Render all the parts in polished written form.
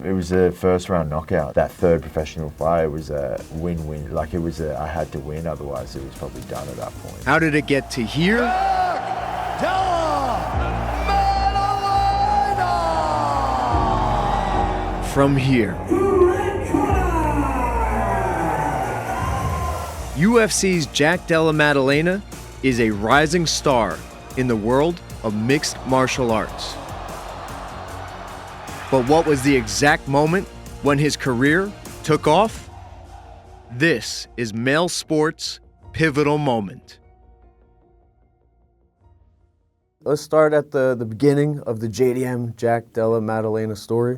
It was a first round knockout. That third professional fight was a win-win. Like I had to win, otherwise it was probably done at that point. How did it get to here? Jack Della Maddalena! From here. UFC's Jack Della Maddalena is a rising star in the world of mixed martial arts. But what was the exact moment when his career took off? This is male sports' pivotal moment. Let's start at the beginning of the JDM, Jack Della Maddalena story.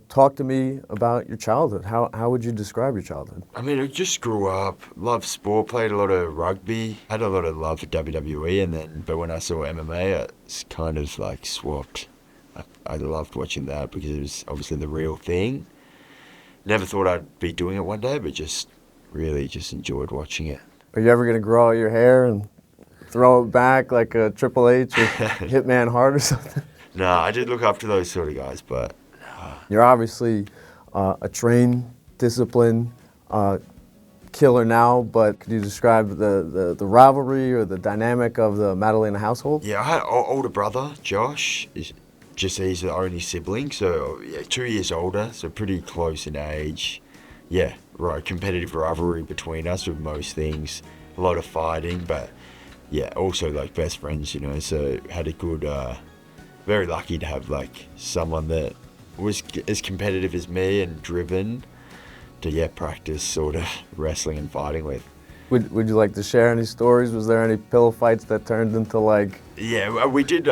Talk to me about your childhood. How would you describe your childhood? I mean, I just grew up, loved sport, played a lot of rugby, had a lot of love for WWE, but when I saw MMA, it's kind of like swapped. I loved watching that because it was obviously the real thing. Never thought I'd be doing it one day, but just really just enjoyed watching it. Are you ever going to grow out your hair and throw it back like a Triple H or Hitman Hart or something? No, I did look up to those sort of guys, but... You're obviously a trained, disciplined killer now, but could you describe the rivalry or the dynamic of the Maddalena household? Yeah, I had an older brother, Josh. He's the only sibling, so yeah, 2 years older, so pretty close in age. Yeah, right, competitive rivalry between us with most things. A lot of fighting, but yeah, also like best friends, so had a good, very lucky to have like someone that was as competitive as me and driven to practice sort of wrestling and fighting with. Would you like to share any stories? Was there any pillow fights that turned into like... Yeah, we did,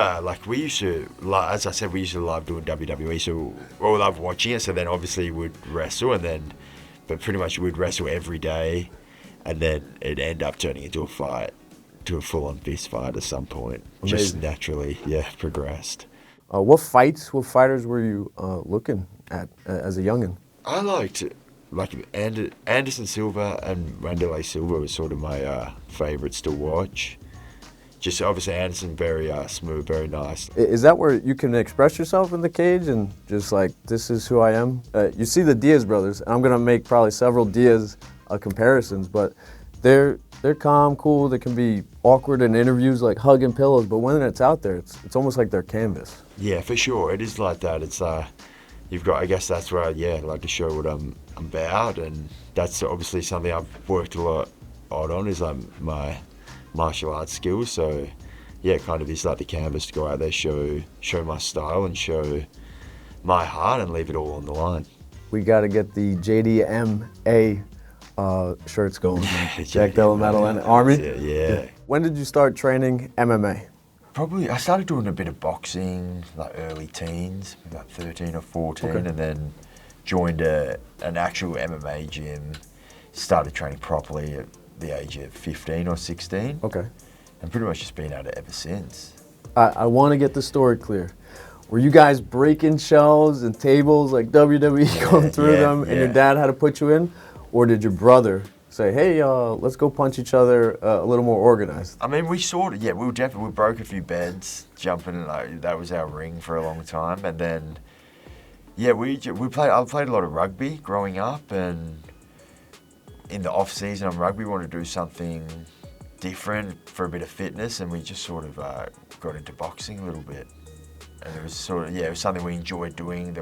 we used to, as I said, we used to love doing WWE, so we loved watching it, so then obviously we'd wrestle, but pretty much we'd wrestle every day, and then it'd end up turning into a fight, to a full-on fist fight at some point. Amazing. Just naturally, progressed. What fighters were you looking at as a youngin? I liked Anderson Silva and Wanderlei Silva was sort of my favourites to watch. Just obviously Anderson, very smooth, very nice. Is that where you can express yourself in the cage and just like, this is who I am? You see the Diaz brothers, and I'm going to make probably several Diaz comparisons, but they're calm, cool. They can be awkward in interviews, like hugging pillows, but when it's out there, it's almost like their canvas. Yeah, for sure. It is like that. It's you've got. I guess that's where I like to show what I'm about, and that's obviously something I've worked a lot on is my martial arts skills. So kind of is like the canvas to go out there, show my style and show my heart, and leave it all on the line. We got to get the JDMA shirts going. Jack Della Maddalena Army. Yeah. When did you start training MMA? Probably, I started doing a bit of boxing, like early teens, about 13 or 14, okay. And then joined an actual MMA gym, started training properly at the age of 15 or 16. Okay. And pretty much just been at it ever since. I want to get the story clear. Were you guys breaking shelves and tables like WWE going through them and your dad had to put you in? Or did your brother say, hey, let's go punch each other a little more organized? I mean, we broke a few beds, jumping, that was our ring for a long time. And then, I played a lot of rugby growing up, and in the off season on rugby, we wanted to do something different for a bit of fitness, and we just sort of got into boxing a little bit. And it was it was something we enjoyed doing.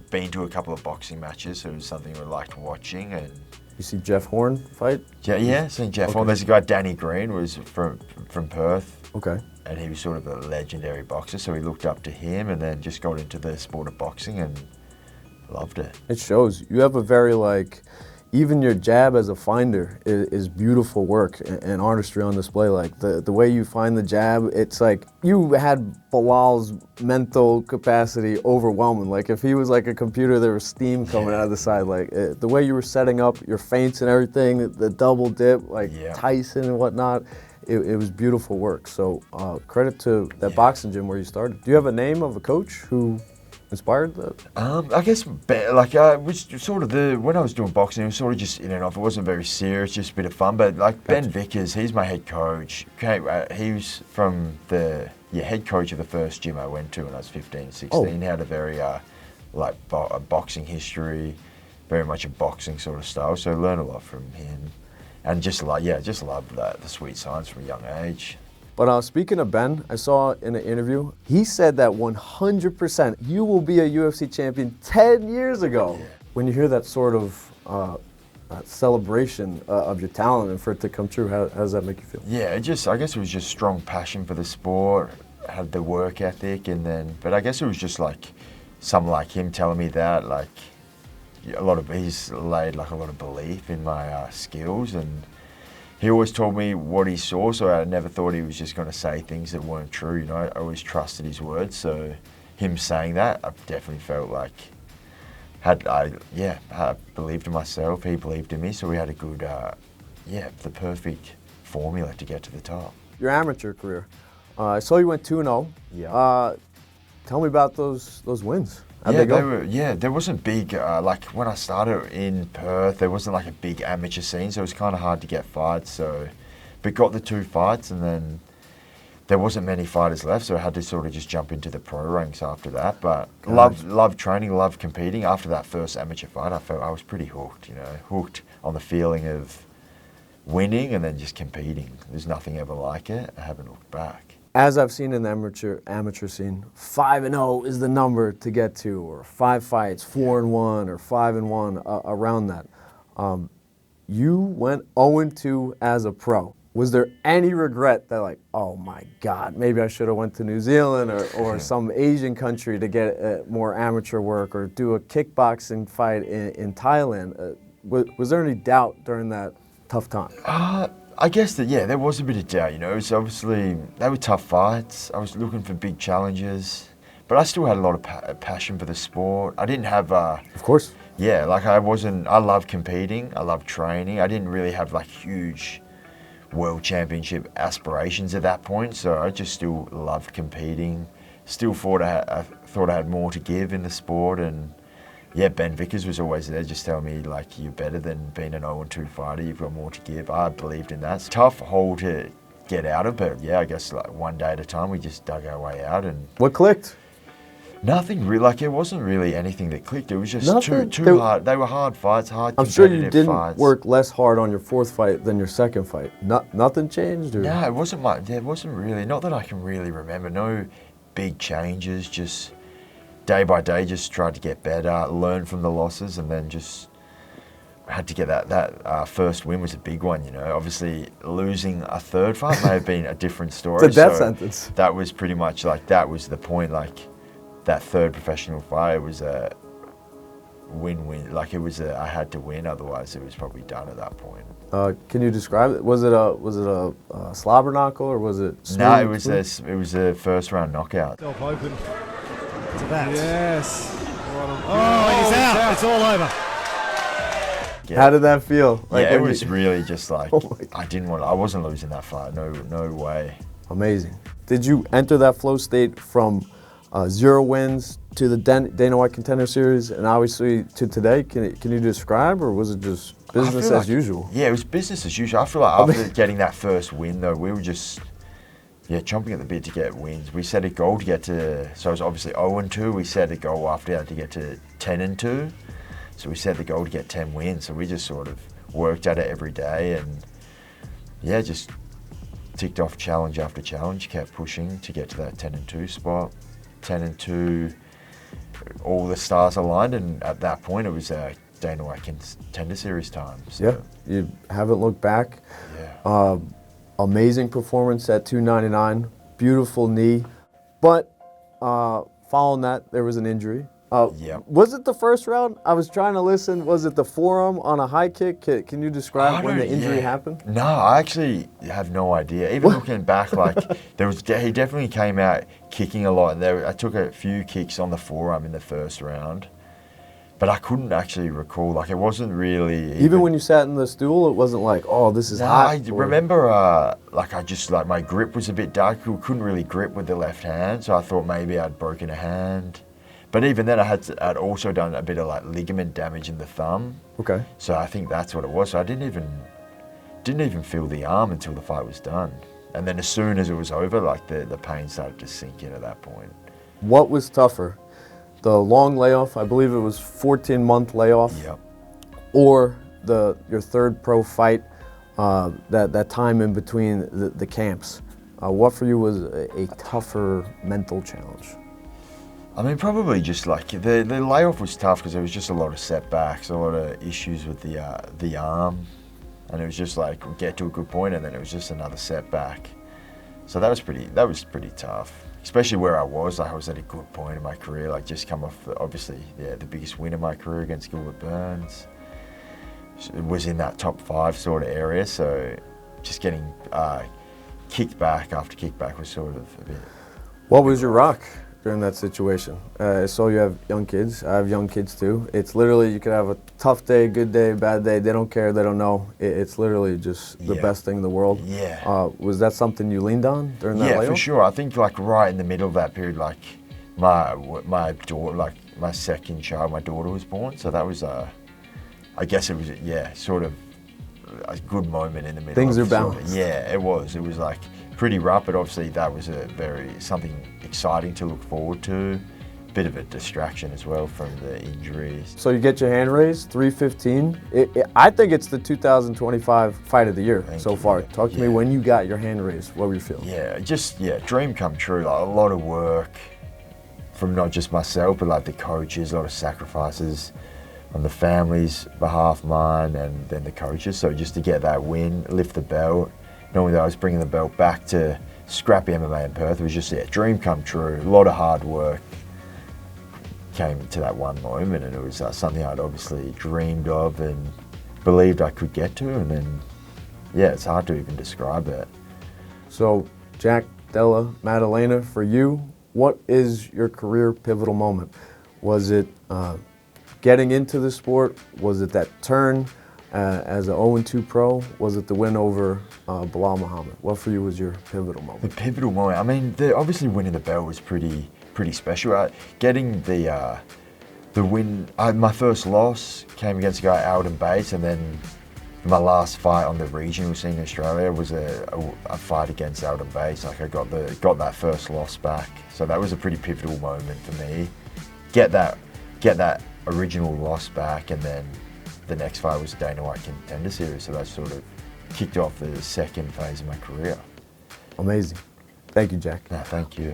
Been to a couple of boxing matches, so it was something we liked watching. And you see Jeff Horn fight? Yeah, seen Jeff Horn. There's a guy, Danny Green, was from Perth. Okay. And he was sort of a legendary boxer, so we looked up to him, and then just got into the sport of boxing and loved it. It shows. You have a very even your jab as a finder is beautiful work and artistry on display. Like the way you find the jab, it's like you had Bilal's mental capacity overwhelming. Like if he was like a computer, there was steam coming out of the side. Like the way you were setting up your feints and everything, the double dip, Tyson and whatnot, it was beautiful work. So credit to that boxing gym where you started. Do you have a name of a coach who inspired that? I guess, which sort of when I was doing boxing, it was sort of just in and off. It wasn't very serious, just a bit of fun. But Ben Vickers, he's my head coach. He was from the head coach of the first gym I went to when I was 15, 16. He had a very like a boxing history, very much a boxing sort of style. So I learned a lot from him, and just loved the sweet science from a young age. But speaking of Ben, I saw in an interview, he said that 100% you will be a UFC champion 10 years ago. Yeah. When you hear that sort of celebration of your talent and for it to come true, how does that make you feel? Yeah, I guess it was just strong passion for the sport, had the work ethic, but I guess it was just like someone like him telling me that, like he's laid like a lot of belief in my skills, and he always told me what he saw, so I never thought he was just going to say things that weren't true. You know, I always trusted his words. So him saying that, I definitely felt like I believed in myself. He believed in me, so we had a good, the perfect formula to get to the top. Your amateur career, I saw you went 2-0. Yeah. Tell me about those wins. How'd they go? There wasn't big, like when I started in Perth, there wasn't like a big amateur scene, so it was kind of hard to get fights. But got the 2 fights, and then there wasn't many fighters left, so I had to sort of just jump into the pro ranks after that. But loved training, loved competing. After that first amateur fight, I felt I was pretty hooked, hooked on the feeling of winning and then just competing. There's nothing ever like it. I haven't looked back. As I've seen in the amateur scene, 5-0 is the number to get to, or 5 fights, 4-1, or 5-1, around that. You went 0-2 as a pro. Was there any regret that, like, oh my God, maybe I should have went to New Zealand or some Asian country to get more amateur work, or do a kickboxing fight in Thailand? Was there any doubt during that tough time? I guess there was a bit of doubt, It's obviously, they were tough fights. I was looking for big challenges, but I still had a lot of passion for the sport. I didn't have Of course. Yeah, like I loved competing, I loved training. I didn't really have like huge world championship aspirations at that point, so I just still loved competing. Still thought I had more to give in the sport, and yeah, Ben Vickers was always there just telling me, like, you're better than being an 0-2 fighter, you've got more to give. I believed in that. It's a tough hole to get out of, but yeah, I guess like one day at a time we just dug our way out. And what clicked? Nothing really, like it wasn't really anything that clicked. It was just too hard. They were hard fights, hard I'm competitive sure you didn't fights. work less hard on your 4th fight than your 2nd fight. Nothing changed? Or? No, it wasn't much. There wasn't really, not that I can really remember, no big changes, just day by day, just tried to get better, learn from the losses, and then just had to get that first win was a big one, Obviously, losing a 3rd fight may have been a different story. It's a death sentence. That was pretty much like, that was the point, like that 3rd professional fight was a win-win. Like I had to win, otherwise it was probably done at that point. Can you describe it? Was it a slobber knockle, or was it smooth? No, it was a first round knockout. Open to that. Yes. Oh, he's out. It's all over. Yeah. How did that feel? Like, yeah, it was really just like, Oh I wasn't losing that fight, no way. Amazing. Did you enter that flow state from 0 wins to the Dana White Contender Series and obviously to today? Can you describe, or was it just business as usual? Yeah, it was business as usual. I feel like after getting that first win though, we were just chomping at the bit to get wins. We set a goal to get to, so it was obviously 0-2. We set a goal after that to get to 10-2. So we set the goal to get 10 wins. So we just sort of worked at it every day, and just ticked off challenge after challenge, kept pushing to get to that 10-2 spot. 10-2, all the stars aligned, and at that point it was Dana White Contender Series time. So. Yeah, you haven't looked back. Yeah. Amazing performance at 299, beautiful knee, but following that there was an injury. Was it the first round? I was trying to listen. Was it the forearm on a high kick? Can you describe when the injury happened? No, I actually have no idea. Even looking back, like he definitely came out kicking a lot, and I took a few kicks on the forearm in the first round, but I couldn't actually recall. Like it wasn't really. Even when you sat in the stool, it wasn't like, oh, this is hot. I remember, my grip was a bit dark. I couldn't really grip with the left hand, so I thought maybe I'd broken a hand. But even then, I'd also done a bit of like ligament damage in the thumb. Okay. So I think that's what it was. So I didn't even feel the arm until the fight was done. And then as soon as it was over, like the pain started to sink in at that point. What was tougher, the long layoff, I believe it was 14-month layoff, Yep. or your third pro fight, that time in between the camps. What for you was a tougher mental challenge? I mean, probably just like the layoff was tough because there was just a lot of setbacks, a lot of issues with the arm, and it was just like we'd get to a good point and then it was just another setback. So that was pretty tough, especially where I was. Like I was at a good point in my career, like just come off obviously the biggest win of my career against Gilbert Burns. It was in that top 5 sort of area, so just getting kicked back after kickback was sort of a bit. What was your rock during that situation? I saw you have young kids. I have young kids too. It's literally, you could have a tough day, good day, bad day. They don't care. They don't know. It's literally just the best thing in the world. Yeah. Was that something you leaned on during that layoff? Yeah, for sure. I think like right in the middle of that period, like my daughter, like my second child, my daughter was born. So that was I guess it was sort of a good moment in the middle. Things are sort of- balanced. Yeah, it was. It was like pretty rough, but obviously that was something exciting to look forward to. Bit of a distraction as well from the injuries. So you get your hand raised, 315. I think it's the 2025 fight of the year so far. Talk to me when you got your hand raised. What were you feeling? Yeah, dream come true. Like a lot of work from not just myself, but like the coaches, a lot of sacrifices on the family's behalf, mine, and then the coaches. So just to get that win, lift the belt, knowing that I was bringing the belt back to scrappy MMA in Perth, it was just dream come true. A lot of hard work came to that one moment, and it was something I'd obviously dreamed of and believed I could get to, and then it's hard to even describe it. So Jack Della Maddalena, for you, what is your career pivotal moment? Was it getting into the sport? Was it that turn as an 0-2 pro? Was it the win over Bilal Muhammad? What for you was your pivotal moment? The pivotal moment, I mean, obviously winning the belt was pretty special. Getting the win, my first loss came against a guy, Alden Bates, and then my last fight on the regional scene in Australia was a fight against Alden Bates. Like I got that first loss back, so that was a pretty pivotal moment for me. Get that original loss back, and then the next fight was the Dana White Contender Series, so that sort of kicked off the second phase of my career. Amazing. Thank you, Jack. No, thank you.